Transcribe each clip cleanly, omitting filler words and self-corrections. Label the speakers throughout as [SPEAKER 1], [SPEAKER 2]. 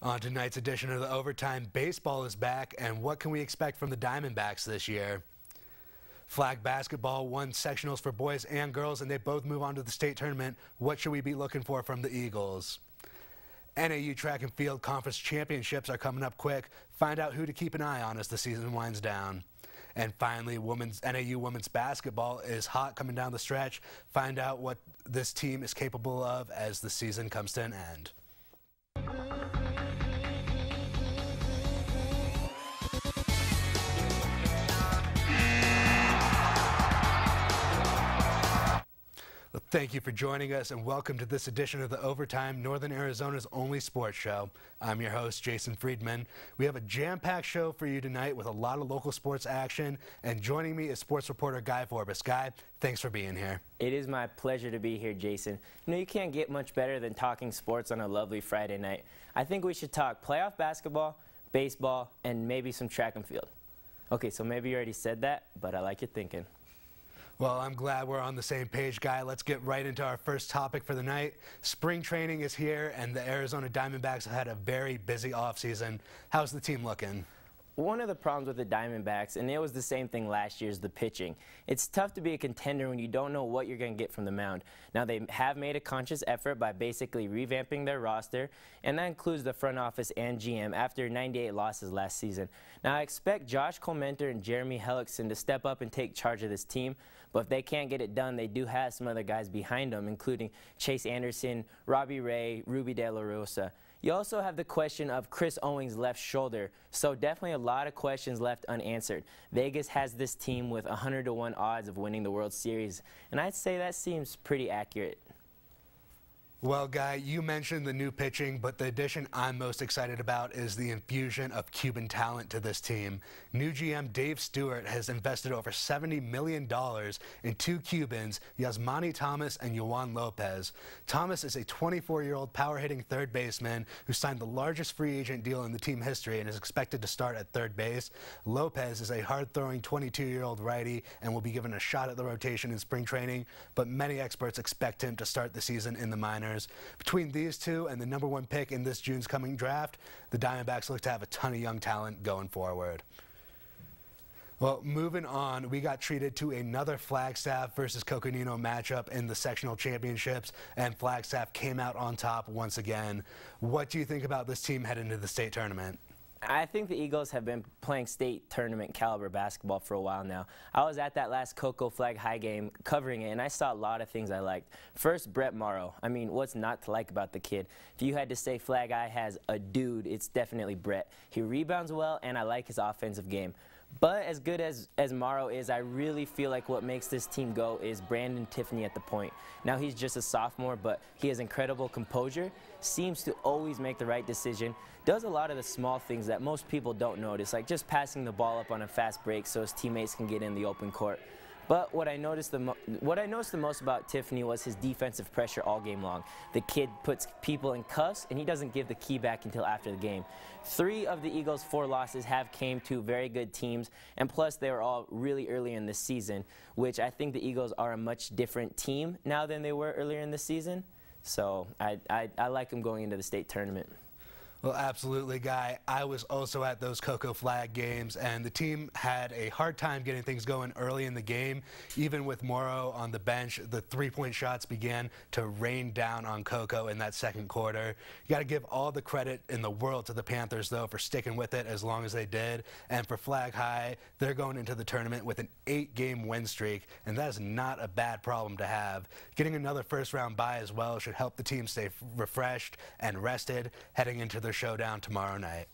[SPEAKER 1] On tonight's edition of the Overtime, baseball is back, and what can we expect from the Diamondbacks this year? Flag basketball won sectionals for boys and girls, and they both move on to the state tournament. What should we be looking for from the Eagles? NAU track and field conference championships are coming up quick. Find out who to keep an eye on as the season winds down. And finally, NAU women's basketball is hot coming down the stretch. Find out what this team is capable of as the season comes to an end. Thank you for joining us, and welcome to this edition of the Overtime, Northern Arizona's only sports show. I'm your host, Jason Friedman. We have a jam-packed show for you tonight with a lot of local sports action, and joining me is sports reporter Guy Forbes. Guy, thanks for being here.
[SPEAKER 2] It is my pleasure to be here, Jason. You know, you can't get much better than talking sports on a lovely Friday night. I think we should talk playoff basketball, baseball, and maybe some track and field. Okay, so maybe you already said that, but I like your thinking.
[SPEAKER 1] Well, I'm glad we're on the same page, Guy. Let's get right into our first topic for the night. Spring training is here, and the Arizona Diamondbacks have had a very busy offseason. How's the team looking?
[SPEAKER 2] One of the problems with the Diamondbacks, and it was the same thing last year, is the pitching. It's tough to be a contender when you don't know what you're going to get from the mound. Now, they have made a conscious effort by basically revamping their roster, and that includes the front office and GM after 98 losses last season. Now, I expect Collmenter and Jeremy Hellickson to step up and take charge of this team, but if they can't get it done, they do have some other guys behind them, including Chase Anderson, Robbie Ray, Ruby De La Rosa. You also have the question of Chris Owings' left shoulder, so definitely a lot of questions left unanswered. Vegas has this team with 100-to-1 odds of winning the World Series, and I'd say that seems pretty accurate.
[SPEAKER 1] Well, Guy, you mentioned the new pitching, but the addition I'm most excited about is the infusion of Cuban talent to this team. New GM Dave Stewart has invested over $70 million in two Cubans, Yasmany Thomas and Yoan Lopez. Thomas is a 24-year-old power-hitting third baseman who signed the largest free agent deal in the team history and is expected to start at third base. Lopez is a hard-throwing 22-year-old righty and will be given a shot at the rotation in spring training, but many experts expect him to start the season in the minors. Between these two and the #1 pick in this June's coming draft, the Diamondbacks look to have a ton of young talent going forward. Well, moving on, we got treated to another Flagstaff versus Coconino matchup in the sectional championships, and Flagstaff came out on top once again. What do you think about this team heading into the state tournament?
[SPEAKER 2] I think the Eagles have been playing state tournament caliber basketball for a while now. I was at that last Coco Flag High game covering it, and I saw a lot of things I liked. First, Brett Morrow. I mean, what's not to like about the kid? If you had to say Flag Eye has a dude, it's definitely Brett. He rebounds well, and I like his offensive game. But as good as Morrow is, I really feel like what makes this team go is Brandon Tiffany at the point. Now he's just a sophomore, but he has incredible composure, seems to always make the right decision, does a lot of the small things that most people don't notice, like just passing the ball up on a fast break so his teammates can get in the open court. But what I noticed the most about Tiffany was his defensive pressure all game long. The kid puts people in cuffs, and he doesn't give the key back until after the game. 3 of the Eagles' 4 losses have came to very good teams, and plus they were all really early in the season, which I think the Eagles are a much different team now than they were earlier in the season. So I like them going into the state tournament.
[SPEAKER 1] Well, absolutely, Guy. I was also at those Coco Flag games, and the team had a hard time getting things going early in the game. Even with Morrow on the bench, the three-point shots began to rain down on Coco in that second quarter. You got to give all the credit in the world to the Panthers, though, for sticking with it as long as they did. And for Flag High, they're going into the tournament with an 8-game win streak, and that is not a bad problem to have. Getting another first-round bye as well should help the team stay refreshed and rested heading into their showdown tomorrow night.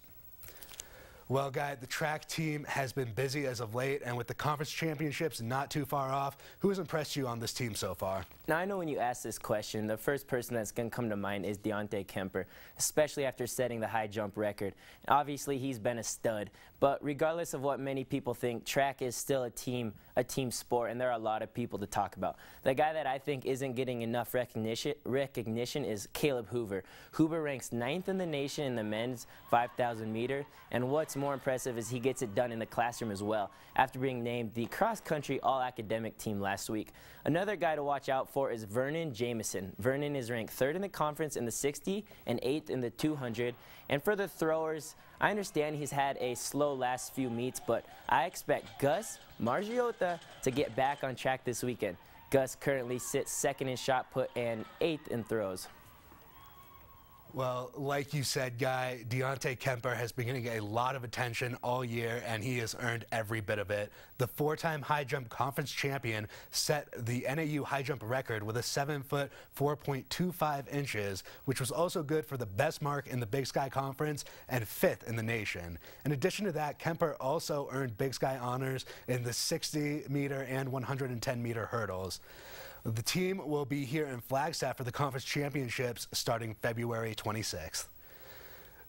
[SPEAKER 1] Well, Guy, the track team has been busy as of late, and with the conference championships not too far off, who has impressed you on this team so far?
[SPEAKER 2] Now, I know when you ask this question, the first person that's going to come to mind is Deontay Kemper, especially after setting the high jump record. Obviously, he's been a stud, but regardless of what many people think, track is still a team a team sport, and there are a lot of people to talk about. The guy that I think isn't getting enough recognition is Caleb Hoover. Hoover ranks 9th in the nation in the men's 5,000 meter, and what's more impressive is he gets it done in the classroom as well, after being named the cross-country all-academic team last week. Another guy to watch out for is Vernon Jamison. Vernon is ranked 3rd in the conference in the 60 and 8th in the 200. And for the throwers, I understand he's had a slow last few meets, but I expect Gus Margiotta to get back on track this weekend. Gus currently sits 2nd in shot put and 8th in throws.
[SPEAKER 1] Well, like you said, Guy, Deontay Kemper has been getting a lot of attention all year, and he has earned every bit of it. The 4-time high jump conference champion set the NAU high jump record with a 7-foot 4.25 inches, which was also good for the best mark in the Big Sky Conference and 5th in the nation. In addition to that, Kemper also earned Big Sky honors in the 60-meter and 110-meter hurdles. The team will be here in Flagstaff for the conference championships starting February 26th.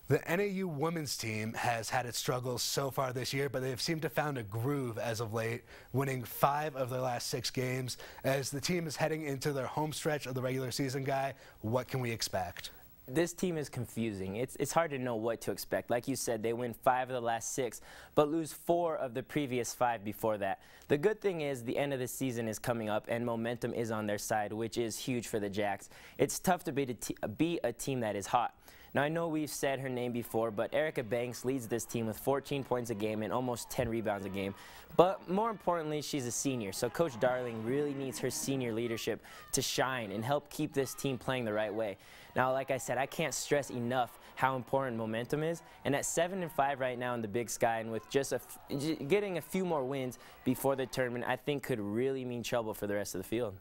[SPEAKER 1] The NAU women's team has had its struggles so far this year, but they've seemed to have found a groove as of late, winning 5 of their last 6 games. As the team is heading into their home stretch of the regular season, Guy, what can we expect?
[SPEAKER 2] This team is confusing. It's hard to know what to expect. Like you said, they win 5 of the last 6, but lose 4 of the previous 5 before that. The good thing is the end of the season is coming up and momentum is on their side, which is huge for the Jacks. It's tough to be a team that is hot. Now, I know we've said her name before, but Erica Banks leads this team with 14 points a game and almost 10 rebounds a game. But more importantly, she's a senior, so Coach Darling really needs her senior leadership to shine and help keep this team playing the right way. Now, like I said, I can't stress enough how important momentum is, and at 7-5 right now in the Big Sky, and with just getting a few more wins before the tournament, I think could really mean trouble for the rest of the field.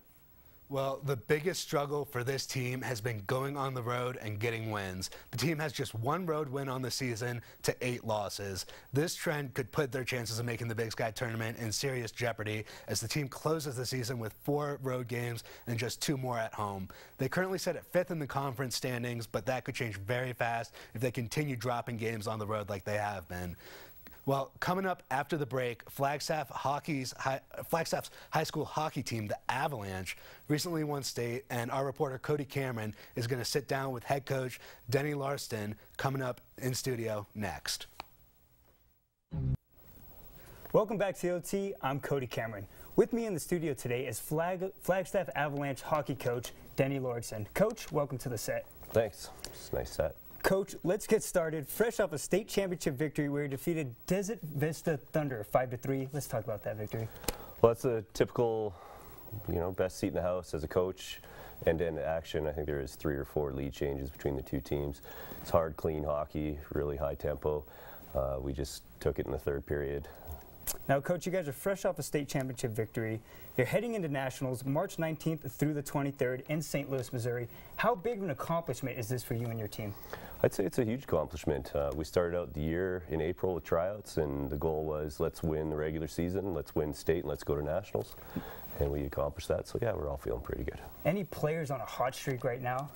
[SPEAKER 1] Well, the biggest struggle for this team has been going on the road and getting wins. The team has just 1 road win on the season to 8 losses. This trend could put their chances of making the Big Sky tournament in serious jeopardy as the team closes the season with 4 road games and just 2 more at home. They currently sit at 5th in the conference standings, but that could change very fast if they continue dropping games on the road like they have been. Well, coming up after the break, Flagstaff's high school hockey team, the Avalanche, recently won state, and our reporter Cody Cameron is going to sit down with head coach Denny Larston coming up in studio next.
[SPEAKER 3] Welcome back to OT. I'm Cody Cameron. With me in the studio today is Flagstaff Avalanche hockey coach Denny Larston. Coach, welcome to the set.
[SPEAKER 4] Thanks. It's a nice set.
[SPEAKER 3] Coach, let's get started. Fresh off a state championship victory where you defeated Desert Vista Thunder 5-3. Let's talk about that victory.
[SPEAKER 4] Well, that's a typical, best seat in the house as a coach. End-to-end action. I think there is 3 or 4 lead changes between the 2 teams. It's hard, clean hockey, really high tempo. We just took it in the 3rd period.
[SPEAKER 3] Now, Coach, you guys are fresh off a state championship victory. You're heading into nationals March 19th through the 23rd in St. Louis, Missouri. How big of an accomplishment is this for you and your team?
[SPEAKER 4] I'd say it's a huge accomplishment. We started out the year in April with tryouts, and the goal was let's win the regular season, let's win state, and let's go to nationals. And we accomplished that, so yeah, we're all feeling pretty good.
[SPEAKER 3] Any players on a hot streak right now?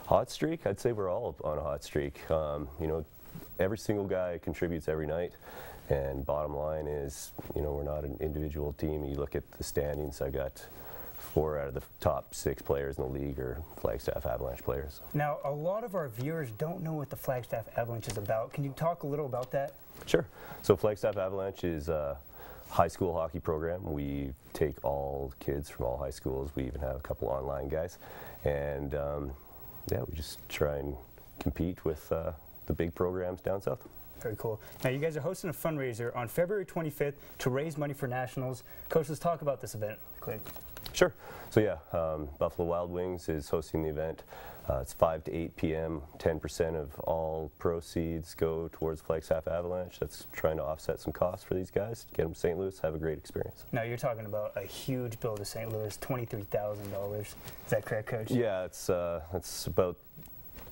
[SPEAKER 4] Hot streak? I'd say we're all on a hot streak. Every single guy contributes every night. And bottom line is, we're not an individual team. You look at the standings, I got 4 out of the top 6 players in the league are Flagstaff Avalanche players.
[SPEAKER 3] Now, a lot of our viewers don't know what the Flagstaff Avalanche is about. Can you talk a little about that?
[SPEAKER 4] Sure. So Flagstaff Avalanche is a high school hockey program. We take all kids from all high schools. We even have a couple online guys. And yeah, we just try and compete with the big programs down south.
[SPEAKER 3] Very cool. Now, you guys are hosting a fundraiser on February 25th to raise money for nationals. Coach, let's talk about this event quick.
[SPEAKER 4] Sure. So yeah, Buffalo Wild Wings is hosting the event. It's 5 to 8 p.m. 10% of all proceeds go towards Flagstaff Avalanche. That's trying to offset some costs for these guys, get them to St. Louis, have a great experience.
[SPEAKER 3] Now, you're talking about a huge bill to St. Louis, $23,000. Is that correct, Coach?
[SPEAKER 4] Yeah, it's about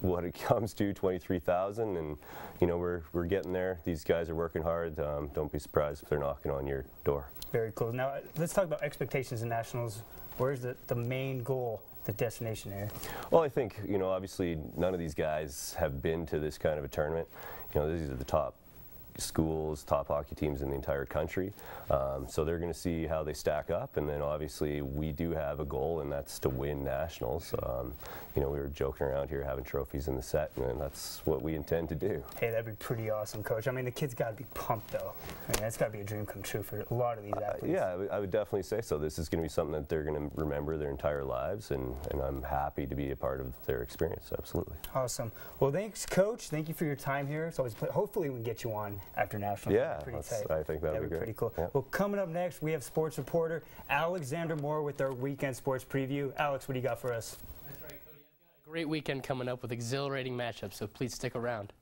[SPEAKER 4] what it comes to, $23,000, and we're getting there. These guys are working hard. Don't be surprised if they're knocking on your door.
[SPEAKER 3] Very cool. Now let's talk about expectations in nationals. Where's the main goal, the destination here?
[SPEAKER 4] Well, I think obviously none of these guys have been to this kind of a tournament. These are the top schools, top hockey teams in the entire country. So they're going to see how they stack up, and then obviously we do have a goal, and that's to win nationals. You know, we were joking around here having trophies in the set, and that's what we intend to do.
[SPEAKER 3] Hey, that'd be pretty awesome, Coach. I mean, the kids got to be pumped, though. I mean, that's got to be a dream come true for a lot of these athletes.
[SPEAKER 4] Yeah, I would definitely say so. This is going to be something that they're going to remember their entire lives, and I'm happy to be a part of their experience, absolutely.
[SPEAKER 3] Awesome. Well, thanks, Coach. Thank you for your time here. It's always hopefully we can get you on after nationals.
[SPEAKER 4] Yeah, I think that would be great.
[SPEAKER 3] Pretty cool.
[SPEAKER 4] Yeah.
[SPEAKER 3] Well, coming up next, we have sports reporter Alexander Moore with our weekend sports preview. Alex, what do you got for us?
[SPEAKER 5] That's right, Cody. I've got a great weekend coming up with exhilarating matchups, so please stick around.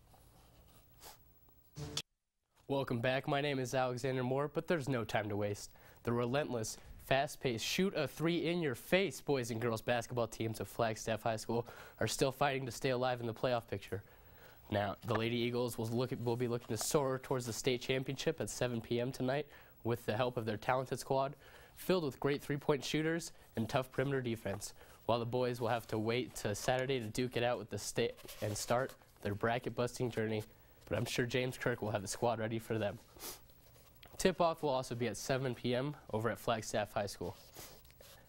[SPEAKER 5] Welcome back. My name is Alexander Moore, but there's no time to waste. The relentless, fast-paced, shoot-a-three-in-your-face boys and girls basketball teams of Flagstaff High School are still fighting to stay alive in the playoff picture. Now, the Lady Eagles will be looking to soar towards the state championship at 7 p.m. tonight with the help of their talented squad, filled with great three-point shooters and tough perimeter defense, while the boys will have to wait to Saturday to duke it out with the state and start their bracket-busting journey, but I'm sure James Kirk will have the squad ready for them. Tip-off will also be at 7 p.m. over at Flagstaff High School.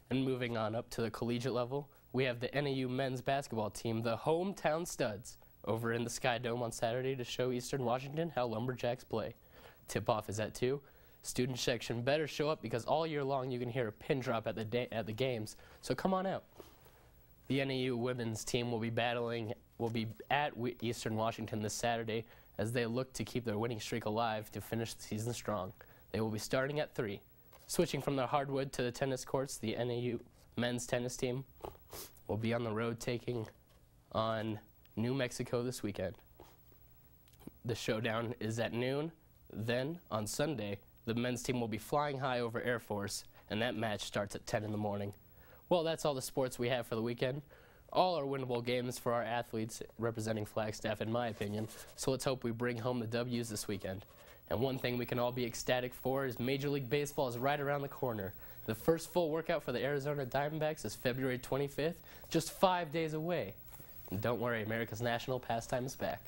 [SPEAKER 5] And moving on up to the collegiate level, we have the NAU men's basketball team, the Hometown Studs, over in the Sky Dome on Saturday to show Eastern Washington how Lumberjacks play. Tip-off is at 2. Student section better show up because all year long you can hear a pin drop at the games, so come on out. The NAU women's team will be at Eastern Washington this Saturday as they look to keep their winning streak alive to finish the season strong. They will be starting at 3. Switching from the hardwood to the tennis courts, the NAU men's tennis team will be on the road taking on New Mexico this weekend. The showdown is at noon. Then, on Sunday, the men's team will be flying high over Air Force, and that match starts at 10 in the morning. Well, that's all the sports we have for the weekend. All are winnable games for our athletes representing Flagstaff, in my opinion, so let's hope we bring home the W's this weekend. And one thing we can all be ecstatic for is Major League Baseball is right around the corner. The first full workout for the Arizona Diamondbacks is February 25th, just 5 days away. And don't worry, America's national pastime is back.